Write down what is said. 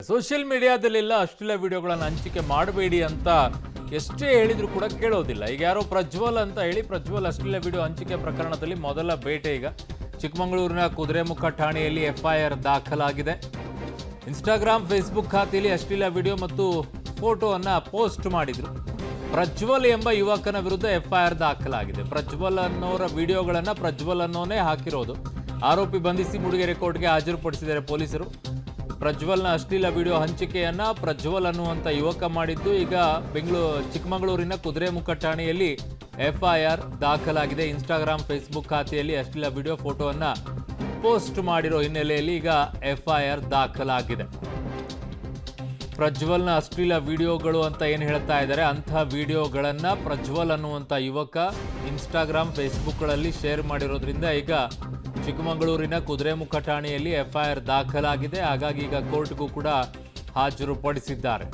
Social ಮೀಡಿಯಾದಲ್ಲೆಲ್ಲ ಅಶ್ಲೀಲ ವಿಡಿಯೋಗಳನ್ನು ಹಂಚಿಕೆ ಮಾಡಬೇಡಿ ಅಂತ ಎಷ್ಟೇ ಹೇಳಿದ್ರು ಕೂಡ ಕೇಳೋದಿಲ್ಲ. ಈಗ ಯಾರೋ ಪ್ರಜ್ವಲ್ ಅಂತ ಹೇಳಿ ಪ್ರಜ್ವಲ್ ಅಶ್ಲೀಲ ವಿಡಿಯೋ ಹಂಚಿಕೆ ಪ್ರಕರಣದಲ್ಲಿ ಮೊದಲ ಬೇಟೆ ಈಗ ಚಿಕ್ಕಮಗಳೂರಿನ ಕುದುರೆಮುಖ ಠಾಣೆಯಲ್ಲಿ ಎಫ್ಐಆರ್ ದಾಖಲಾಗಿದೆ. ಇನ್ಸ್ಟಾಗ್ರಾಮ್ ಫೇಸ್ಬುಕ್ ಖಾತೆಯಲ್ಲಿ ಅಶ್ಲೀಲ ವಿಡಿಯೋ ಮತ್ತು ಫೋಟೋವನ್ನು ಪೋಸ್ಟ್ ಮಾಡಿದ್ರು. ಪ್ರಜ್ವಲ್ ಎಂಬ ಯುವಕನ ವಿರುದ್ಧ ಎಫ್ಐಆರ್ ದಾಖಲಾಗಿದೆ. ಪ್ರಜ್ವಲ್ ಅನ್ನೋರ ವಿಡಿಯೋಗಳನ್ನು ಪ್ರಜ್ವಲ್ ಅನ್ನೋನೇ ಹಾಕಿರೋದು. ಆರೋಪಿ ಬಂಧಿಸಿ ಮೂಡಿಗೆರೆ ಕೋರ್ಟ್ಗೆ ಹಾಜರುಪಡಿಸಿದ್ದಾರೆ ಪೊಲೀಸರು. ಪ್ರಜ್ವಲ್ನ ಅಶ್ಲೀಲ ವಿಡಿಯೋ ಹಂಚಿಕೆಯನ್ನ ಪ್ರಜ್ವಲ್ ಅನ್ನುವಂಥ ಯುವಕ ಮಾಡಿದ್ದು ಈಗ ಚಿಕ್ಕಮಗಳೂರಿನ ಕುದುರೆಮುಖ ಠಾಣೆಯಲ್ಲಿ ಎಫ್ಐಆರ್ ದಾಖಲಾಗಿದೆ. ಇನ್ಸ್ಟಾಗ್ರಾಮ್ ಫೇಸ್ಬುಕ್ ಖಾತೆಯಲ್ಲಿ ಅಶ್ಲೀಲ ವಿಡಿಯೋ ಫೋಟೋವನ್ನು ಪೋಸ್ಟ್ ಮಾಡಿರೋ ಹಿನ್ನೆಲೆಯಲ್ಲಿ ಈಗ ಎಫ್ಐಆರ್ ದಾಖಲಾಗಿದೆ. ಪ್ರಜ್ವಲ್ನ ಅಶ್ಲೀಲ ವಿಡಿಯೋಗಳು ಅಂತ ಏನು ಹೇಳ್ತಾ ಇದ್ದಾರೆ, ಅಂಥ ವಿಡಿಯೋಗಳನ್ನು ಪ್ರಜ್ವಲ್ ಅನ್ನುವಂಥ ಯುವಕ ಇನ್ಸ್ಟಾಗ್ರಾಮ್ ಫೇಸ್ಬುಕ್ಗಳಲ್ಲಿ ಶೇರ್ ಮಾಡಿರೋದ್ರಿಂದ ಈಗ ಚಿಕ್ಕಮಗಳೂರಿನ ಕುದುರೆಮುಖ ಠಾಣೆಯಲ್ಲಿ ಎಫ್ಐಆರ್ ದಾಖಲಾಗಿದೆ. ಹಾಗಾಗಿ ಈಗ ಕೋರ್ಟ್ಗೂ ಕೂಡ ಹಾಜರುಪಡಿಸಿದ್ದಾರೆ.